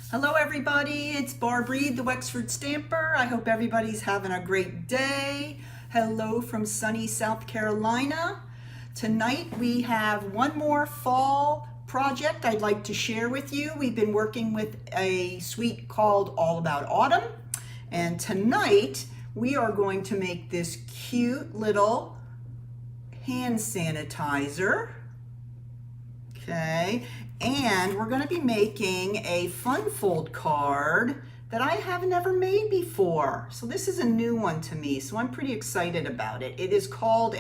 Hello everybody, it's Barb Reed, the Wexford Stamper. I hope everybody's having a great day. Hello from sunny South Carolina. Tonight we have one more fall project I'd like to share with you. We've been working with a suite called All About Autumn, and tonight we are going to make this cute little hand sanitizer. Okay, and we're going to be making a fun fold card that I have never made before. So this is a new one to me, so I'm pretty excited about it. It is called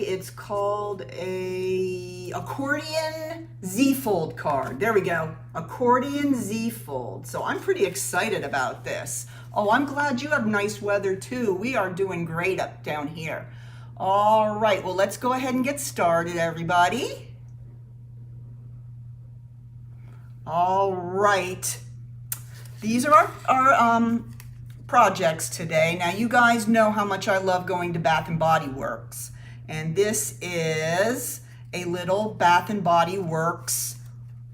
it's called a accordion Z-fold card. There we go, accordion Z-fold. So I'm pretty excited about this. Oh, I'm glad you have nice weather too. We are doing great up down here. All right, well, let's go ahead and get started, everybody. All right, these are our projects today. Now, you guys know how much I love going to Bath and Body Works, and this is a little Bath and Body Works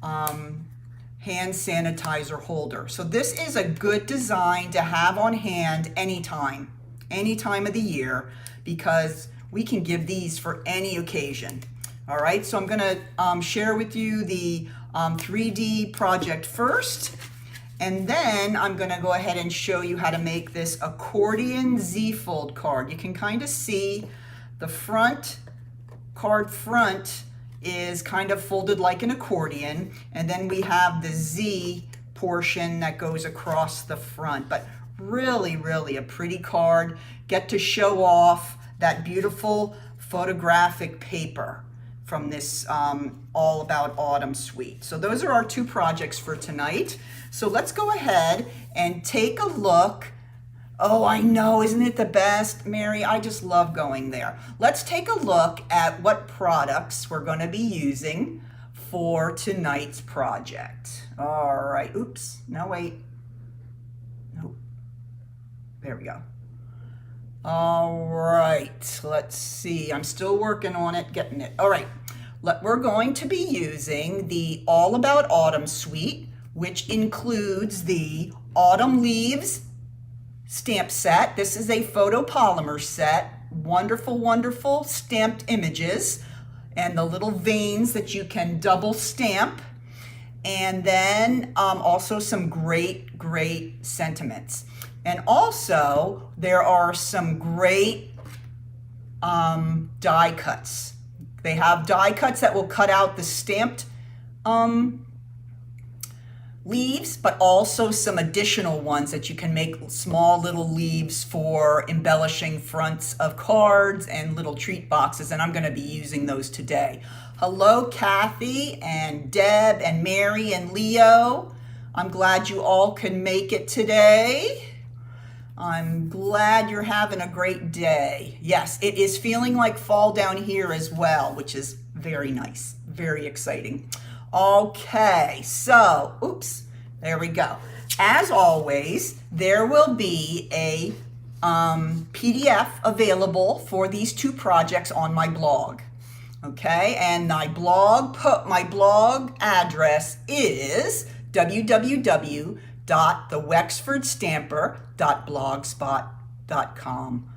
hand sanitizer holder. So this is a good design to have on hand any time of the year, because we can give these for any occasion. All right, so I'm gonna share with you the 3D project first, and then I'm gonna go ahead and show you how to make this accordion Z-fold card. You can kind of see the card front is kind of folded like an accordion, and then we have the Z portion that goes across the front. But really, really a pretty card. Get to show off that beautiful photographic paper from this All About Autumn suite. So those are our two projects for tonight. So let's go ahead and take a look. Oh, I know, isn't it the best, Mary? I just love going there. Let's take a look at what products we're going to be using for tonight's project. All right, oops, no, wait. Nope. There we go. All right, let's see. I'm still working on it, getting it. All right, we're going to be using the All About Autumn suite, which includes the Autumn Leaves stamp set. This is a photopolymer set. Wonderful, wonderful stamped images and the little veins that you can double stamp. And then also some great, great sentiments. And also, there are some great die cuts. They have die cuts that will cut out the stamped leaves, but also some additional ones that you can make small little leaves for embellishing fronts of cards and little treat boxes, and I'm going to be using those today. Hello, Kathy and Deb and Mary and Leo. I'm glad you all can make it today. I'm glad you're having a great day. Yes, it is feeling like fall down here as well, which is very nice, very exciting. Okay, so, oops, there we go. As always, there will be a PDF available for these two projects on my blog. Okay, and my blog address is www.thewexfordstamper.blogspot.com.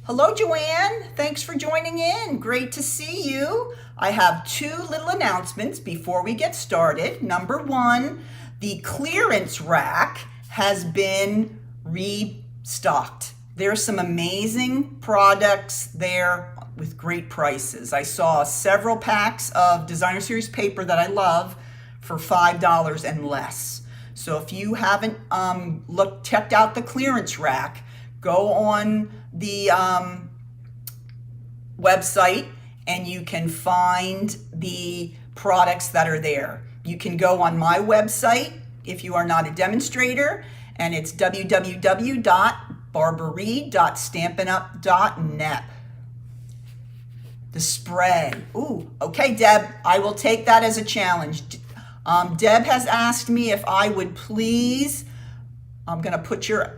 Hello, Joanne. Thanks for joining in. Great to see you. I have two little announcements before we get started. Number one, the clearance rack has been restocked. There's some amazing products there with great prices. I saw several packs of Designer Series paper that I love for $5 and less. So if you haven't checked out the clearance rack, go on the website and you can find the products that are there. You can go on my website if you are not a demonstrator, and it's www.barbarareed.stampinup.net. The spray. Ooh, okay, Deb, I will take that as a challenge. Deb has asked me if I would please, I'm going to put your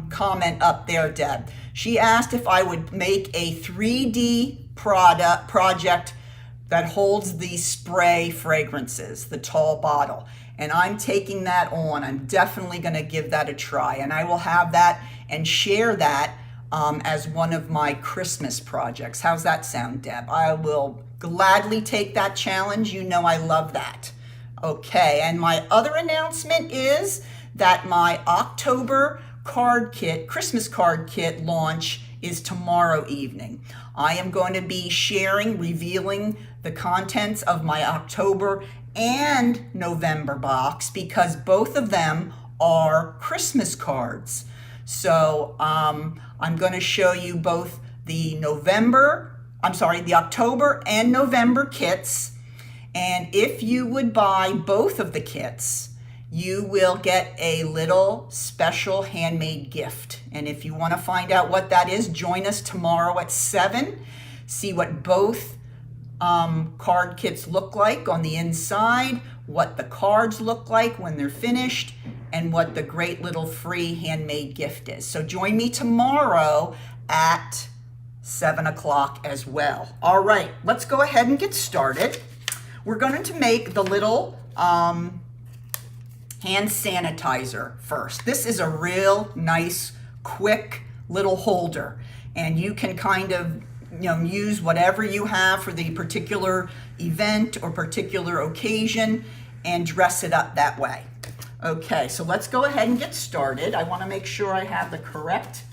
comment up there, Deb. She asked if I would make a 3D project that holds the spray fragrances, the tall bottle. And I'm taking that on. I'm definitely going to give that a try. And I will have that and share that as one of my Christmas projects. How's that sound, Deb? I will gladly take that challenge. You know I love that. Okay, and my other announcement is that my October card kit, Christmas card kit launch is tomorrow evening. I am going to be sharing, revealing the contents of my October and November box because both of them are Christmas cards. So I'm going to show you both the October and November kits. And if you would buy both of the kits, you will get a little special handmade gift. And if you want to find out what that is, join us tomorrow at 7. See what both card kits look like on the inside, what the cards look like when they're finished, and what the great little free handmade gift is. So join me tomorrow at 7 o'clock as well. All right, let's go ahead and get started. We're going to make the little hand sanitizer first. This is a real nice, quick little holder, and you can kind of use whatever you have for the particular event or particular occasion and dress it up that way. Okay, so let's go ahead and get started. I want to make sure I have the correct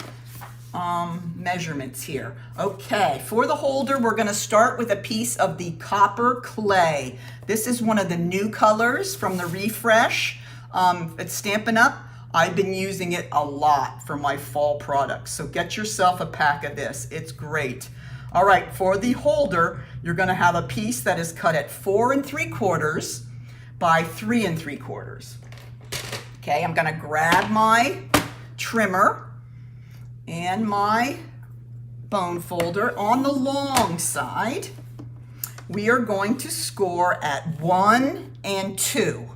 measurements here. Okay, for the holder, we're going to start with a piece of the copper clay. This is one of the new colors from the refresh. It's Stampin' Up! I've been using it a lot for my fall products, so get yourself a pack of this. It's great. All right, for the holder, you're going to have a piece that is cut at 4 3/4 by 3 3/4. Okay, I'm going to grab my trimmer and my bone folder. On the long side, we are going to score at 1 and 2.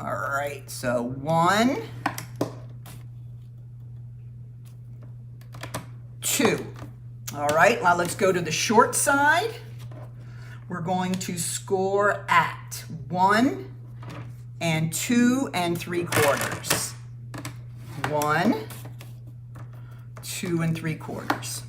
All right, so 1, 2. All right, now let's go to the short side. We're going to score at 1 and 2 3/4. 1, 2 3/4.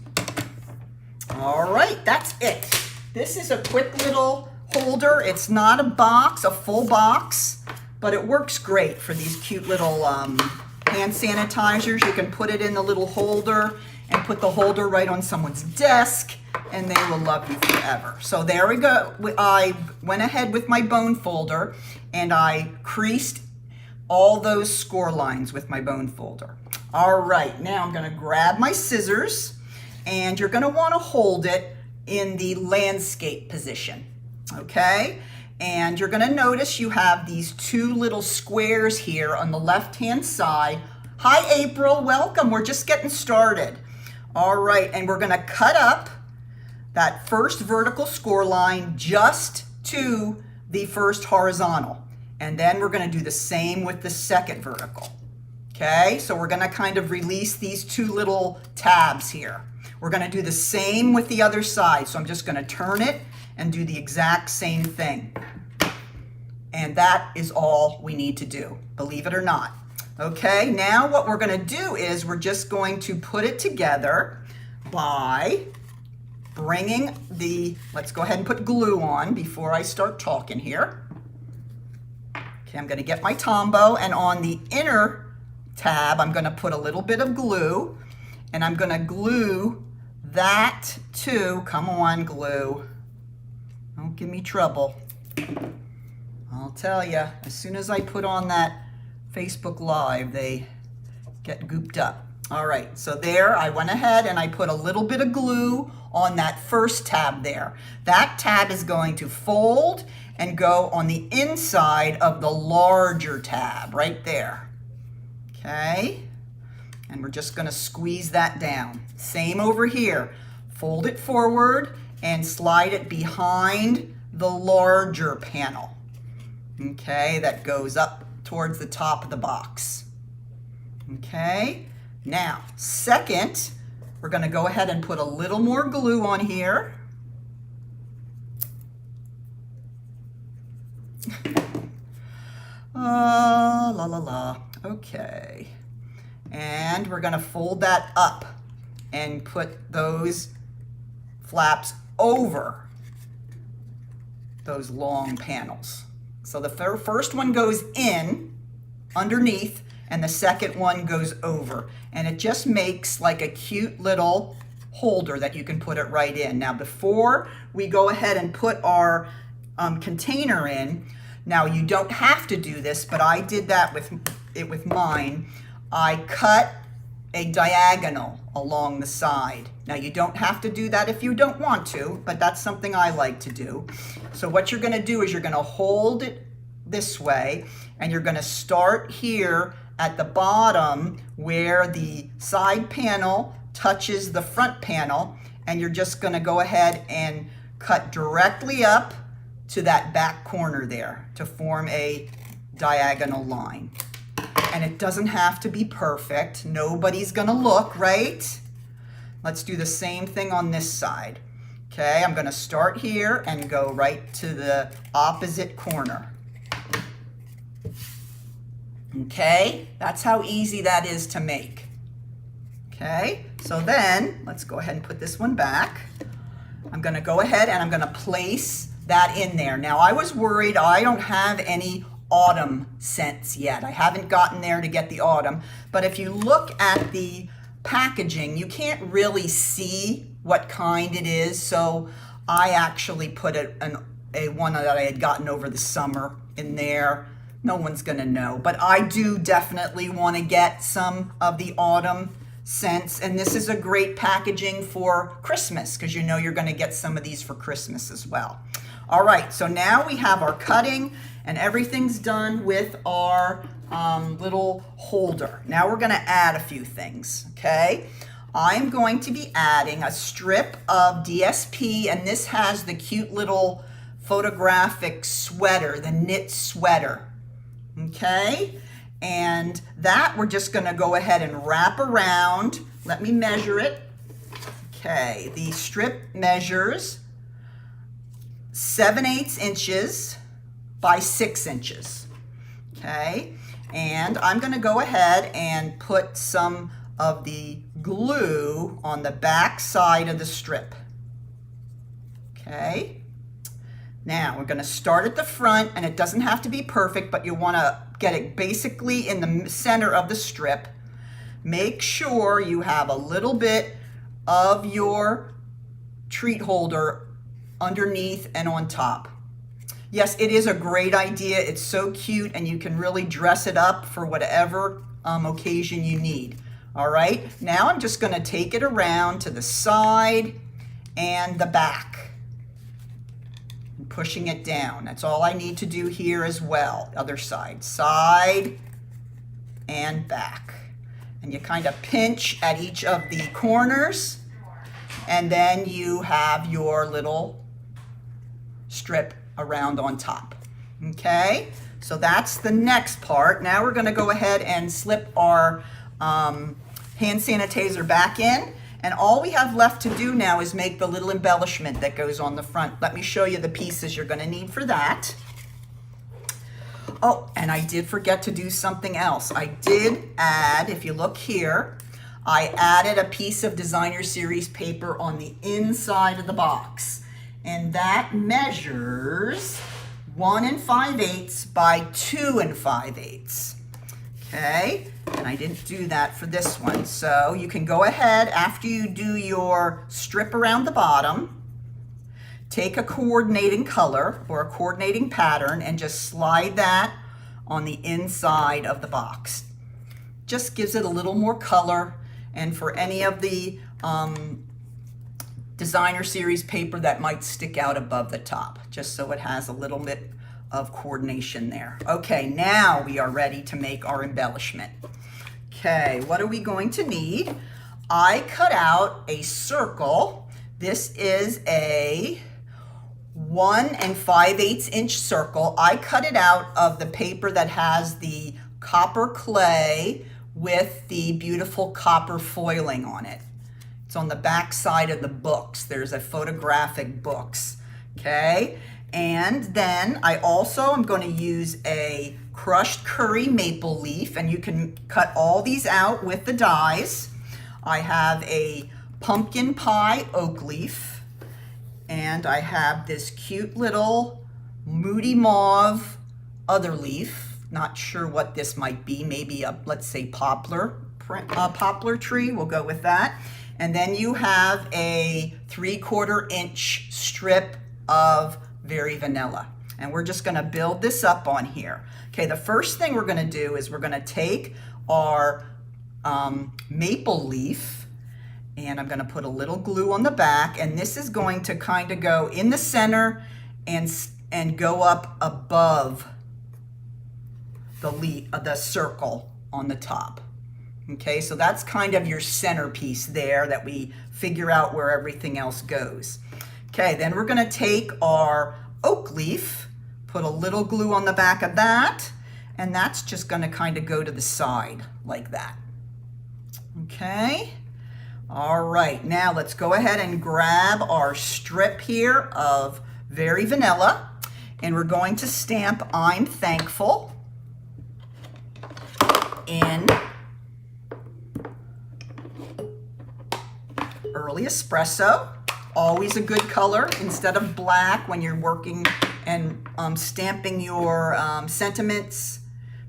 All right, that's it. This is a quick little holder. It's not a box, a full box, but it works great for these cute little hand sanitizers. You can put it in the little holder and put the holder right on someone's desk, and they will love you forever. So there we go. I went ahead with my bone folder, and I creased all those score lines with my bone folder. All right, now I'm going to grab my scissors, and you're going to want to hold it in the landscape position, okay? And you're going to notice you have these 2 little squares here on the left-hand side. Hi, April, welcome. We're just getting started. All right, and we're going to cut up that first vertical score line just to the first horizontal. And then we're going to do the same with the second vertical. Okay, so we're going to kind of release these 2 little tabs here. We're going to do the same with the other side. So I'm just going to turn it and do the exact same thing. And that is all we need to do, believe it or not. Okay, now what we're going to do is we're just going to put it together by bringing let's go ahead and put glue on before I start talking here. Okay, I'm going to get my Tombow, and on the inner tab, I'm going to put a little bit of glue, and I'm going to glue that to, come on, glue. Don't give me trouble. I'll tell you, as soon as I put on that Facebook Live, they get gooped up. All right, so there I went ahead and I put a little bit of glue on that first tab there. That tab is going to fold and go on the inside of the larger tab right there. Okay, and we're just going to squeeze that down. Same over here. Fold it forward and slide it behind the larger panel. Okay, that goes up towards the top of the box. Okay, now second, we're going to go ahead and put a little more glue on here. La la la. Okay. And we're going to fold that up and put those flaps over those long panels. So the first one goes in underneath and the second one goes over. And it just makes like a cute little holder that you can put it right in. Now before we go ahead and put our container in, now you don't have to do this, but I did that with mine. I cut a diagonal along the side. Now you don't have to do that if you don't want to, but that's something I like to do. So what you're gonna do is you're gonna hold it this way and you're gonna start here at the bottom where the side panel touches the front panel, and you're just gonna go ahead and cut directly up to that back corner there to form a diagonal line. And it doesn't have to be perfect. Nobody's gonna look, right? Let's do the same thing on this side. Okay, I'm gonna start here and go right to the opposite corner. Okay, that's how easy that is to make. Okay, so then let's go ahead and put this one back. I'm gonna go ahead and I'm gonna place that in there. Now I was worried I don't have any autumn scents yet. I haven't gotten there to get the autumn, but if you look at the packaging, you can't really see what kind it is, so I actually put a one that I had gotten over the summer in there. No one's gonna know, but I do definitely want to get some of the autumn scents, and this is a great packaging for Christmas because you know you're going to get some of these for Christmas as well. All right, so now we have our cutting and everything's done with our little holder. Now we're going to add a few things, okay? I'm going to be adding a strip of DSP, and this has the cute little photographic sweater, the knit sweater, okay? And that we're just gonna go ahead and wrap around. Let me measure it. Okay, the strip measures 7/8 inches by 6 inches. Okay, and I'm gonna go ahead and put some of the glue on the back side of the strip. Okay, now we're gonna start at the front, and it doesn't have to be perfect, but you wanna get it basically in the center of the strip. Make sure you have a little bit of your treat holder underneath and on top. Yes, it is a great idea. It's so cute, and you can really dress it up for whatever occasion you need. All right, now I'm just gonna take it around to the side and the back. Pushing it down. That's all I need to do here as well. Other side, side and back. And you kind of pinch at each of the corners, and then you have your little strip around on top. Okay, so that's the next part. Now we're going to go ahead and slip our hand sanitizer back in. And all we have left to do now is make the little embellishment that goes on the front. Let me show you the pieces you're going to need for that. Oh, and I did forget to do something else. I did add, if you look here, I added a piece of Designer Series paper on the inside of the box. And that measures 1 5/8 by 2 5/8. Okay, and I didn't do that for this one. So you can go ahead after you do your strip around the bottom, take a coordinating color or a coordinating pattern and just slide that on the inside of the box. Just gives it a little more color, and for any of the Designer Series paper that might stick out above the top, just so it has a little bit of coordination there. Okay, now we are ready to make our embellishment. Okay, what are we going to need? I cut out a circle. This is a 1 5/8 inch circle. I cut it out of the paper that has the copper clay with the beautiful copper foiling on it. It's on the back side of the books. There's a photographic books, okay? And then I also am going to use a crushed curry maple leaf, and you can cut all these out with the dies. I have a pumpkin pie oak leaf, and I have this cute little moody mauve other leaf. Not sure what this might be, maybe a, let's say, poplar tree, we'll go with that. And then you have a 3/4 inch strip of Very Vanilla. And we're just gonna build this up on here. Okay, the first thing we're gonna do is we're gonna take our maple leaf, and I'm gonna put a little glue on the back, and this is going to kind of go in the center and go up above the circle on the top. Okay, so that's kind of your centerpiece there that we figure out where everything else goes. Okay, then we're gonna take our oak leaf, put a little glue on the back of that, and that's just gonna kind of go to the side like that. Okay, all right, now let's go ahead and grab our strip here of Very Vanilla, and we're going to stamp I'm Thankful in Early Espresso. Always a good color instead of black when you're working and stamping your sentiments.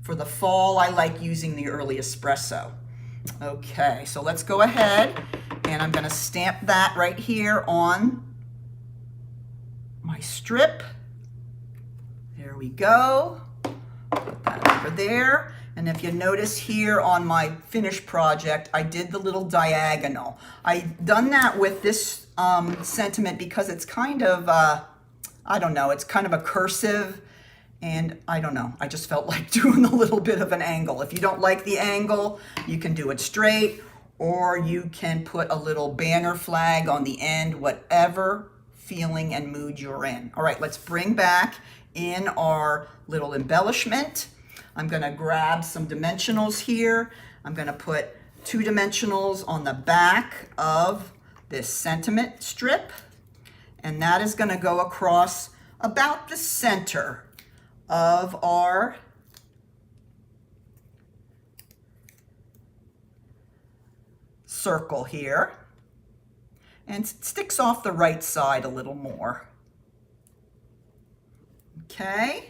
For the fall, I like using the Early Espresso. Okay, so let's go ahead, and I'm gonna stamp that right here on my strip. There we go. Put that over there. And if you notice here on my finished project, I did the little diagonal. I done that with this sentiment because it's kind of, I don't know, it's kind of a cursive, and I don't know, I just felt like doing a little bit of an angle. If you don't like the angle, you can do it straight, or you can put a little banner flag on the end, whatever feeling and mood you're in. All right, let's bring back in our little embellishment. I'm gonna grab some dimensionals here. I'm gonna put 2 dimensionals on the back of this sentiment strip, and that is gonna go across about the center of our circle here, and it sticks off the right side a little more. Okay.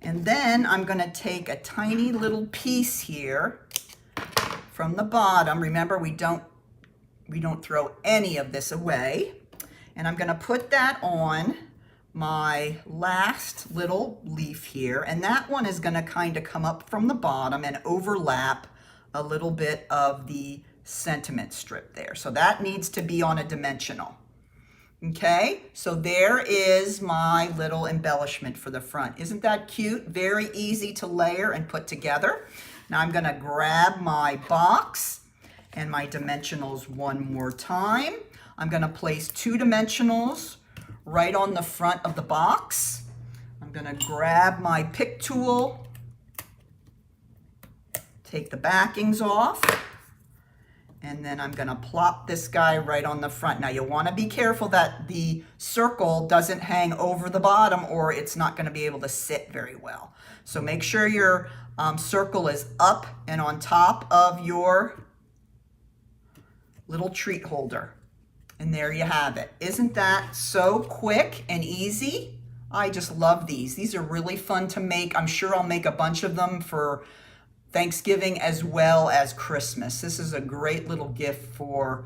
And then I'm gonna take a tiny little piece here from the bottom. Remember, we don't throw any of this away. And I'm gonna put that on my last little leaf here. And that one is gonna kind of come up from the bottom and overlap a little bit of the sentiment strip there. So that needs to be on a dimensional. Okay, so there is my little embellishment for the front. Isn't that cute? Very easy to layer and put together. Now I'm gonna grab my box and my dimensionals one more time. I'm gonna place 2 dimensionals right on the front of the box. I'm gonna grab my pick tool, take the backings off, and then I'm gonna plop this guy right on the front. Now you'll wanna be careful that the circle doesn't hang over the bottom, or it's not gonna be able to sit very well. So make sure your circle is up and on top of your little treat holder. And there you have it. Isn't that so quick and easy? I just love these. These are really fun to make. I'm sure I'll make a bunch of them for Thanksgiving as well as Christmas. This is a great little gift for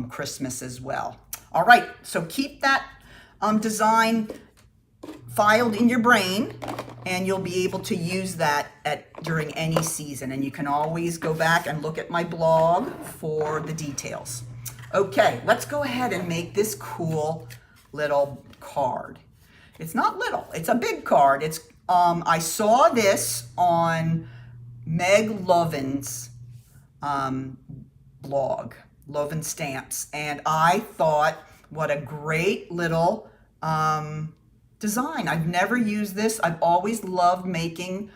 Christmas as well. All right, so keep that design filed in your brain, and you'll be able to use that during any season. And you can always go back and look at my blog for the details. Okay, let's go ahead and make this cool little card. It's not little, it's a big card. It's I saw this on Meg Lovin's blog, Lovin Stamps, and I thought, what a great little design. I've never used this. I've always loved making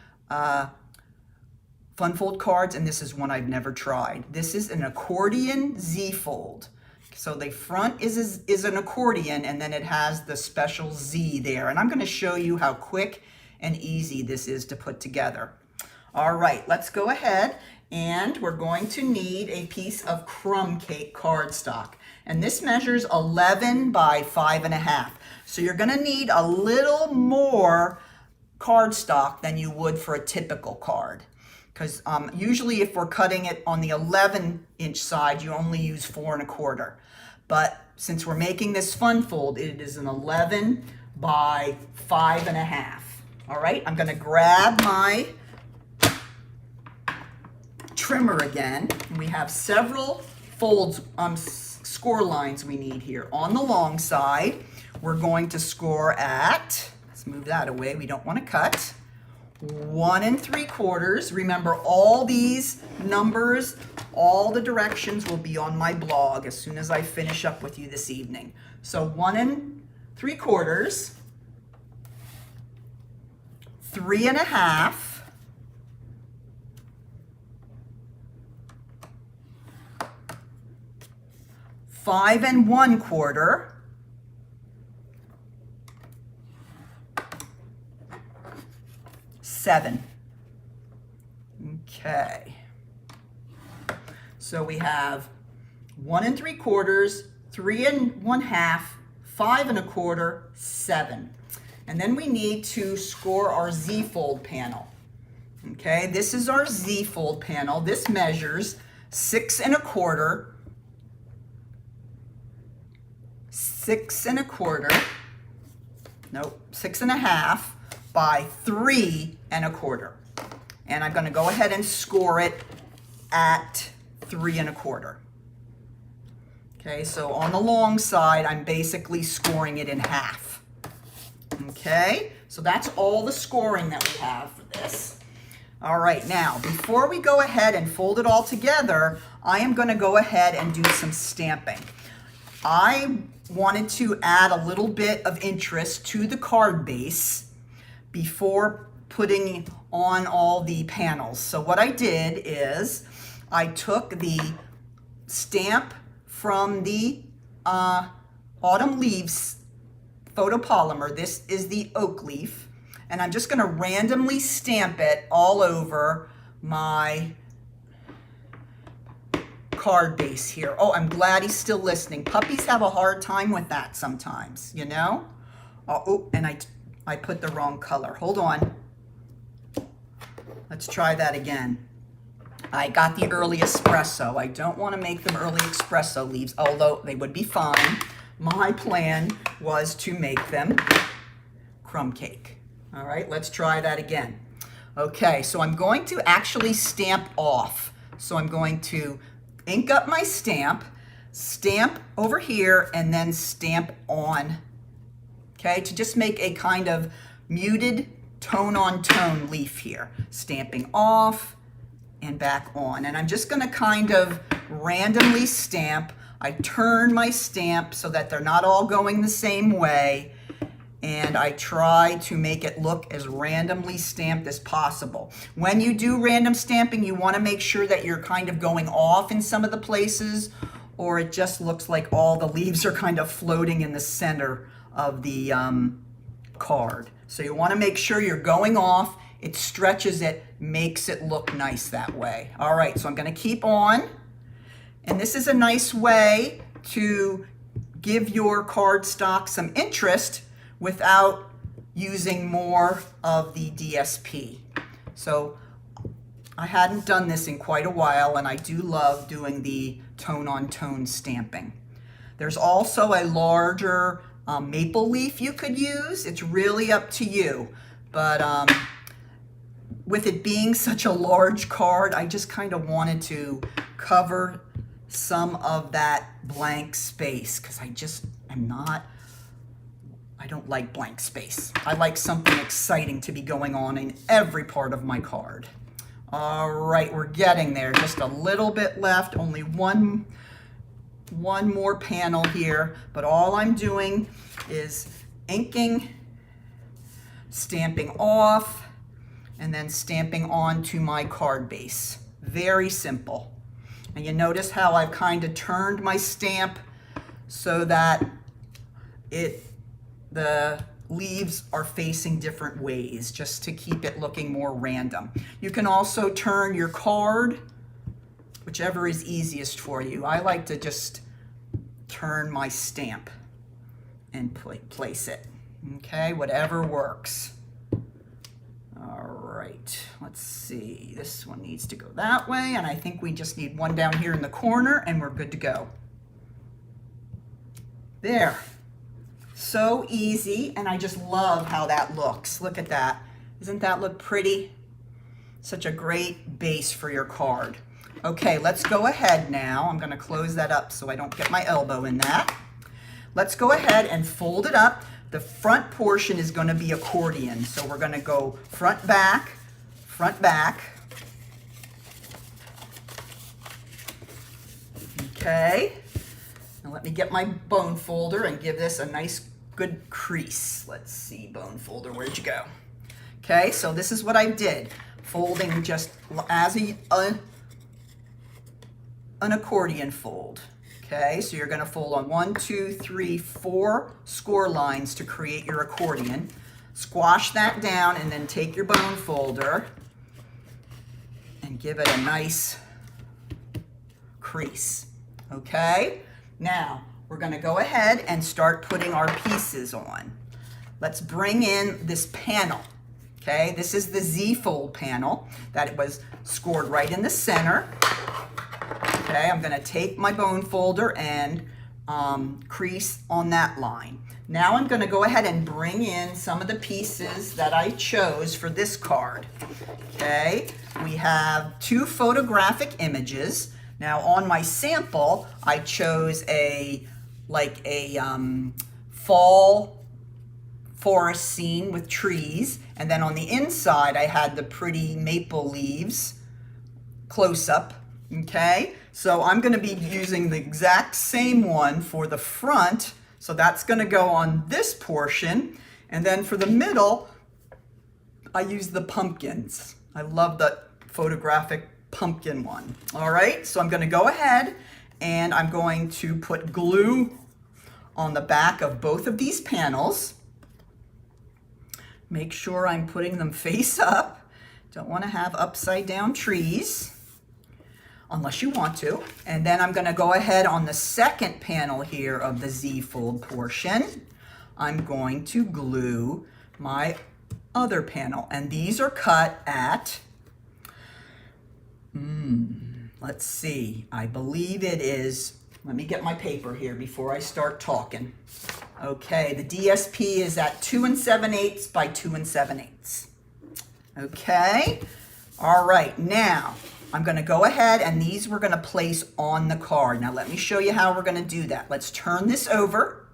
fun fold cards, and this is one I've never tried. This is an accordion Z-fold. So the front is an accordion, and then it has the special Z there. And I'm going to show you how quick and easy this is to put together. All right, let's go ahead, and we're going to need a piece of crumb cake cardstock. And this measures 11 by 5.5. So you're gonna need a little more cardstock than you would for a typical card. Because usually if we're cutting it on the 11-inch side, you only use 4 1/4. But since we're making this fun fold, it is an 11 by 5.5. All right, I'm gonna grab my trimmer again. We have several folds, score lines we need here. On the long side, we're going to score at, let's move that away, we don't want to cut, 1 3/4. Remember, all these numbers, all the directions will be on my blog as soon as I finish up with you this evening. So 1 3/4, 3 1/2, 5 1/4, 7. Okay. So we have 1 3/4, 3 1/2, 5 1/4, 7. And then we need to score our Z-fold panel. Okay, this is our Z-fold panel. This measures 6 1/4, 6 1/4, nope, 6 1/2 by 3 1/4. And I'm going to go ahead and score it at 3 1/4. Okay, so on the long side, I'm basically scoring it in half. Okay, so that's all the scoring that we have for this. All right, now, before we go ahead and fold it all together, I am going to go ahead and do some stamping. I wanted to add a little bit of interest to the card base before putting on all the panels. So what I did is I took the stamp from the Autumn Leaves photopolymer. This is the oak leaf, and I'm just going to randomly stamp it all over my card base here. Oh, I'm glad he's still listening. Puppies have a hard time with that sometimes, you know? Oh, and I put the wrong color. Hold on. Let's try that again. I got the early espresso. I don't want to make them early espresso leaves, although they would be fine. My plan was to make them crumb cake. All right, let's try that again. Okay, so I'm going to actually stamp off. So I'm going to ink up my stamp over here, and then stamp on, okay, to just make a kind of muted tone-on-tone leaf here. Stamping off and back on. And I'm just going to kind of randomly stamp. I turn my stamp so that they're not all going the same way, and I try to make it look as randomly stamped as possible. When you do random stamping, you want to make sure that you're kind of going off in some of the places, or it just looks like all the leaves are kind of floating in the center of the card. So you want to make sure you're going off. It stretches it, makes it look nice that way. All right, so I'm going to keep on. And this is a nice way to give your cardstock some interest without using more of the DSP. So I hadn't done this in quite a while, and I do love doing the tone-on-tone stamping. There's also a larger maple leaf you could use. It's really up to you. But with it being such a large card, I just kind of wanted to cover some of that blank space, because I don't like blank space. I like something exciting to be going on in every part of my card. All right, we're getting there. Just a little bit left, only one more panel here, but all I'm doing is inking, stamping off, and then stamping onto my card base. Very simple. And you notice how I've kind of turned my stamp so that the leaves are facing different ways, just to keep it looking more random. You can also turn your card, whichever is easiest for you. I like to just turn my stamp and place it. Okay, whatever works. All right, let's see. This one needs to go that way, and I think we just need one down here in the corner, and we're good to go. There. So easy, and I just love how that looks. Look at that. Doesn't that look pretty? Such a great base for your card. Okay, let's go ahead now. I'm going to close that up so I don't get my elbow in that. Let's go ahead and fold it up. The front portion is going to be accordion, so we're going to go front, back, front, back. Okay. Now let me get my bone folder and give this a nice good crease. Let's see, bone folder, where'd you go? Okay, so this is what I did. Folding just as an accordion fold. Okay, so you're going to fold on 1, 2, 3, 4 score lines to create your accordion. Squash that down and then take your bone folder and give it a nice crease. Okay, now we're going to go ahead and start putting our pieces on. Let's bring in this panel. Okay, this is the Z-fold panel that was scored right in the center. Okay, I'm going to take my bone folder and crease on that line. Now I'm going to go ahead and bring in some of the pieces that I chose for this card. Okay, we have 2 photographic images. Now on my sample, I chose a fall forest scene with trees, and then on the inside I had the pretty maple leaves close up. Okay, so I'm going to be using the exact same one for the front, so that's going to go on this portion, and then for the middle I use the pumpkins. I love the photographic pumpkin one. All right, so I'm going to go ahead and I'm going to put glue on the back of both of these panels. Make sure I'm putting them face up. Don't want to have upside down trees unless you want to. And then I'm going to go ahead on the second panel here of the Z-fold portion. I'm going to glue my other panel, and these are cut at let's see, I believe it is, let me get my paper here before I start talking. Okay, the DSP is at 2 7/8 by 2 7/8. Okay, all right, now I'm going to go ahead and these we're going to place on the card. Now let me show you how we're going to do that. Let's turn this over,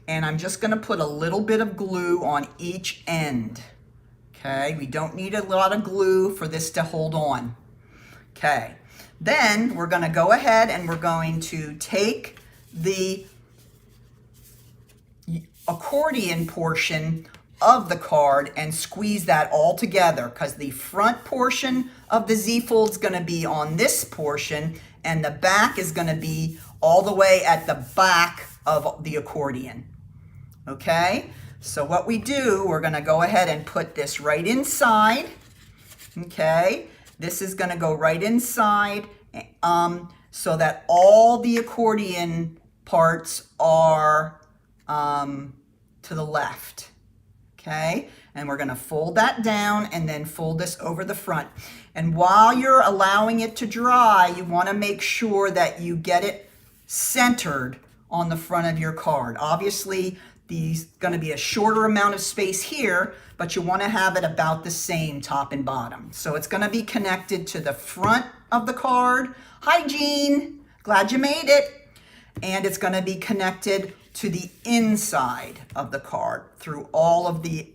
and I'm just going to put a little bit of glue on each end. Okay, we don't need a lot of glue for this to hold on. Okay, then we're going to go ahead and we're going to take the accordion portion of the card and squeeze that all together, because the front portion of the Z-fold is going to be on this portion and the back is going to be all the way at the back of the accordion. Okay, so what we do, we're going to go ahead and put this right inside. Okay, this is going to go right inside so that all the accordion parts are to the left. Okay, and we're going to fold that down and then fold this over the front. And while you're allowing it to dry, you want to make sure that you get it centered on the front of your card. Obviously, there's going to be a shorter amount of space here, but you want to have it about the same top and bottom. So it's going to be connected to the front of the card. Hi, Jean. Glad you made it. And it's going to be connected to the inside of the card through all of the,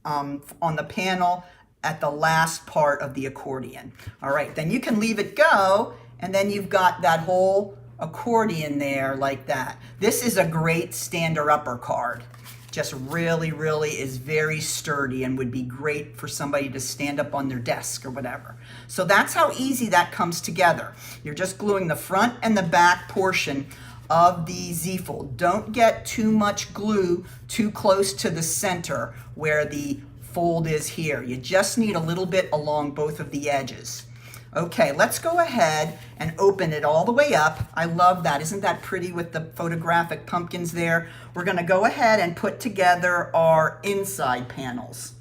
on the panel at the last part of the accordion. All right, then you can leave it go, and then you've got that whole accordion there like that. This is a great stander-upper card. Just really is very sturdy and would be great for somebody to stand up on their desk or whatever. So that's how easy that comes together. You're just gluing the front and the back portion of the Z-fold. Don't get too much glue too close to the center where the fold is here. You just need a little bit along both of the edges. Okay, let's go ahead and open it all the way up. I love that. Isn't that pretty with the photographic pumpkins there? We're going to go ahead and put together our inside panels.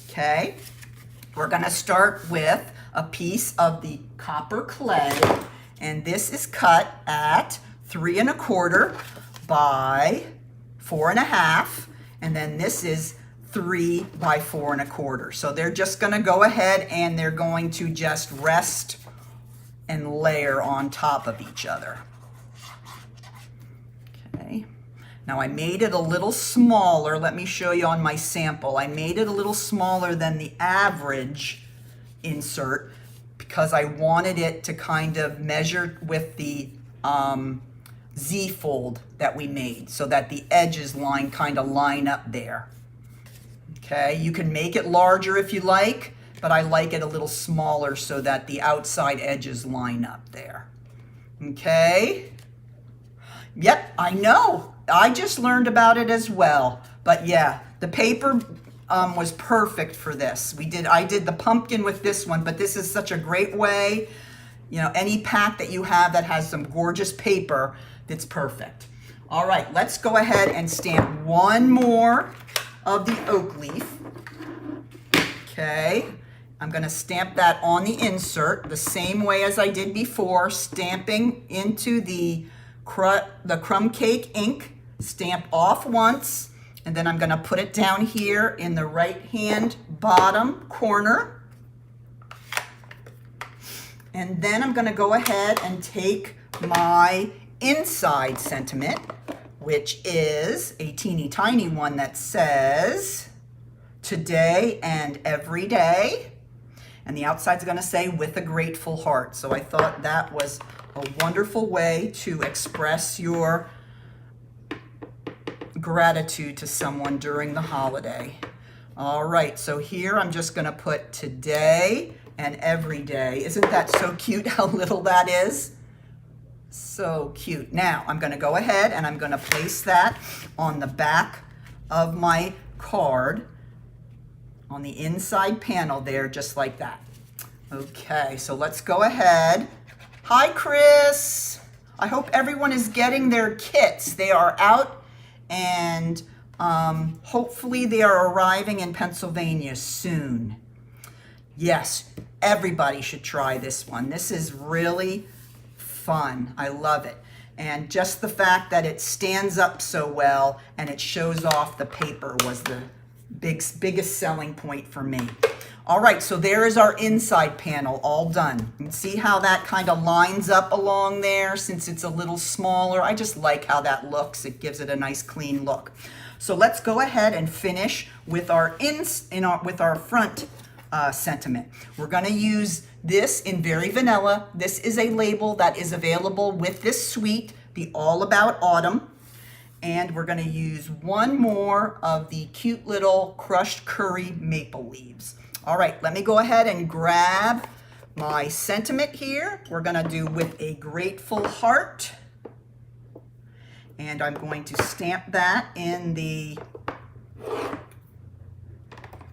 Okay, we're going to start with a piece of the copper clay, and this is cut at 3 1/4 by 4 1/2, and then this is 3 by 4 1/4. So they're just going to go ahead and they're going to just rest and layer on top of each other. Okay. Now I made it a little smaller. Let me show you on my sample. I made it a little smaller than the average insert because I wanted it to kind of measure with the Z fold that we made so that the edges kind of line up there. Okay, you can make it larger if you like, but I like it a little smaller so that the outside edges line up there. Okay. Yep, I know. I just learned about it as well. But yeah, the paper was perfect for this. I did the pumpkin with this one, but this is such a great way. You know, any pack that you have that has some gorgeous paper, that's perfect. All right, let's go ahead and stamp one more of the oak leaf. Okay, I'm going to stamp that on the insert the same way as I did before, stamping into the crumb cake ink, stamp off once, and then I'm going to put it down here in the right hand bottom corner. And then I'm going to go ahead and take my inside sentiment, which is a teeny tiny one that says today and every day. And the outside's going to say with a grateful heart. So I thought that was a wonderful way to express your gratitude to someone during the holiday. All right, so here I'm just going to put today and every day. Isn't that so cute how little that is? So cute. Now I'm going to go ahead and I'm going to place that on the back of my card on the inside panel there, just like that. Okay, so let's go ahead. Hi, Chris. I hope everyone is getting their kits. They are out and hopefully they are arriving in Pennsylvania soon. Yes, everybody should try this one. This is really fun. I love it. And just the fact that it stands up so well and it shows off the paper was the biggest selling point for me. All right, so there is our inside panel all done. You can see how that kind of lines up along there since it's a little smaller. I just like how that looks. It gives it a nice clean look. So let's go ahead and finish with our front sentiment. We're going to use this in Very Vanilla. This is a label that is available with this suite, the All About Autumn. And we're going to use one more of the cute little crushed curry maple leaves. All right, let me go ahead and grab my sentiment here. We're going to do with a grateful heart. And I'm going to stamp that in the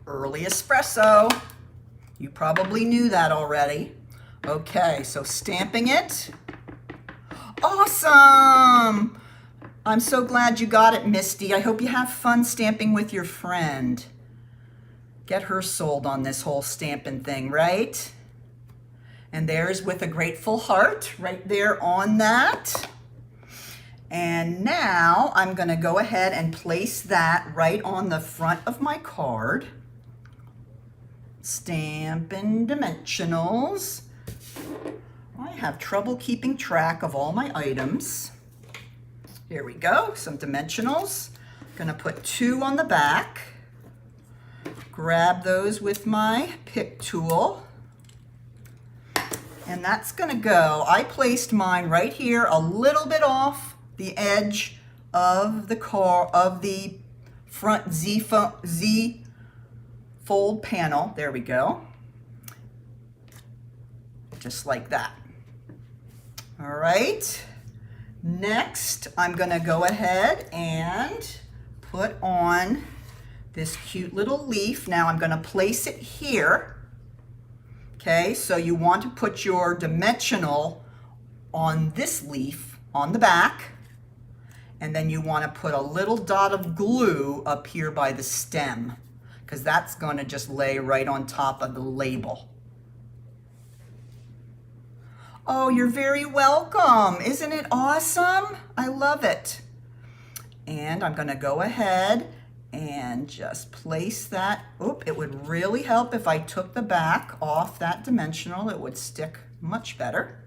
early espresso. You probably knew that already. Okay, so stamping it. Awesome! I'm so glad you got it, Misty. I hope you have fun stamping with your friend. Get her sold on this whole stamping thing, right? And there's with a grateful heart right there on that. And now I'm going to go ahead and place that right on the front of my card. Stampin' dimensionals. I have trouble keeping track of all my items. Here we go, some dimensionals. I'm going to put 2 on the back. Grab those with my pick tool. And that's going to go. I placed mine right here a little bit off the edge of the front Z fold panel. There we go. Just like that. All right. Next, I'm gonna go ahead and put on this cute little leaf. Now I'm gonna place it here. Okay, so you want to put your dimensional on this leaf on the back, and then you want to put a little dot of glue up here by the stem, because that's going to just lay right on top of the label. Oh, you're very welcome. Isn't it awesome? I love it. And I'm going to go ahead and just place that. Oop, it would really help if I took the back off that dimensional. It would stick much better.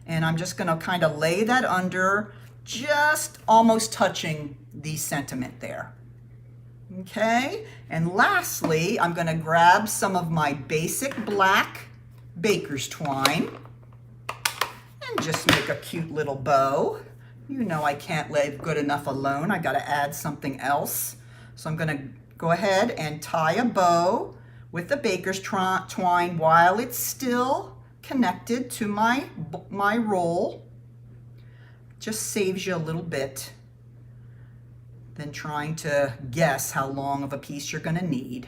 And I'm just going to kind of lay that under, just almost touching the sentiment there. Okay, and lastly, I'm going to grab some of my basic black baker's twine and just make a cute little bow. You know I can't leave good enough alone. I got to add something else. So I'm going to go ahead and tie a bow with the baker's twine while it's still connected to my roll. Just saves you a little bit than trying to guess how long of a piece you're going to need.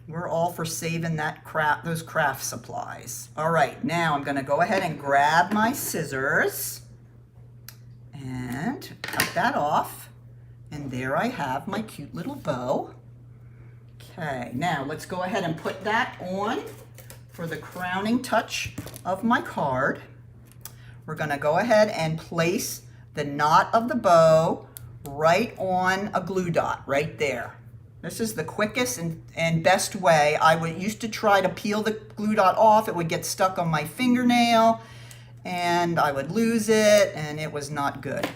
We're all for saving those craft supplies. All right, now I'm going to go ahead and grab my scissors and cut that off. And there I have my cute little bow. Okay, now let's go ahead and put that on for the crowning touch of my card. We're going to go ahead and place the knot of the bow right on a glue dot right there. This is the quickest and best way. I used to try to peel the glue dot off. It would get stuck on my fingernail and I would lose it, and it was not good.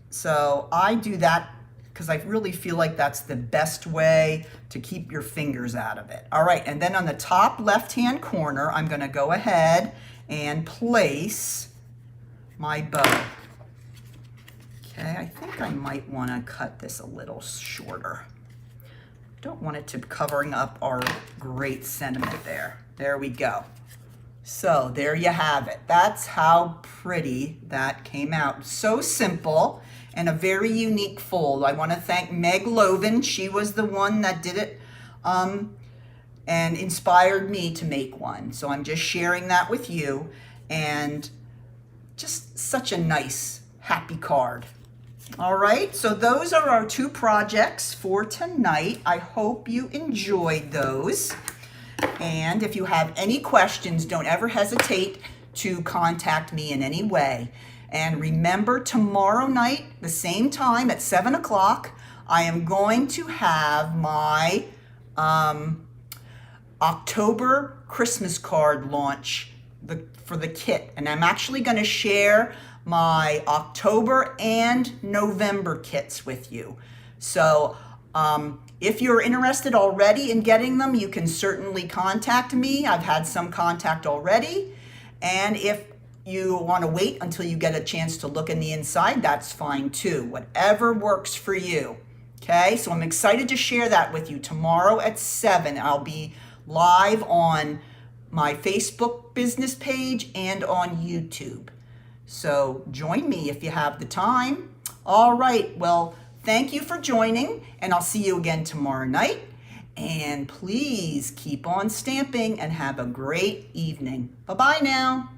So I do that because I really feel like that's the best way to keep your fingers out of it. All right, and then on the top left-hand corner, I'm going to go ahead and place my bow. Okay, I think I might want to cut this a little shorter. Don't want it to covering up our great sentiment there. There we go. So there you have it. That's how pretty that came out. So simple and a very unique fold. I want to thank Meg Loven. She was the one that did it and inspired me to make one. So I'm just sharing that with you, and just such a nice, happy card. All right, so those are our two projects for tonight. I hope you enjoyed those. And if you have any questions, don't ever hesitate to contact me in any way. And remember, tomorrow night, the same time at 7 o'clock, I am going to have my October Christmas card launch for the kit. And I'm actually going to share my October and November kits with you. So if you're interested already in getting them, you can certainly contact me. I've had some contact already. And if you want to wait until you get a chance to look in the inside, that's fine too. Whatever works for you. Okay, so I'm excited to share that with you tomorrow at 7. I'll be live on my Facebook business page and on YouTube. So join me if you have the time. All right, well, thank you for joining, and I'll see you again tomorrow night. And please keep on stamping and have a great evening. Bye-bye now.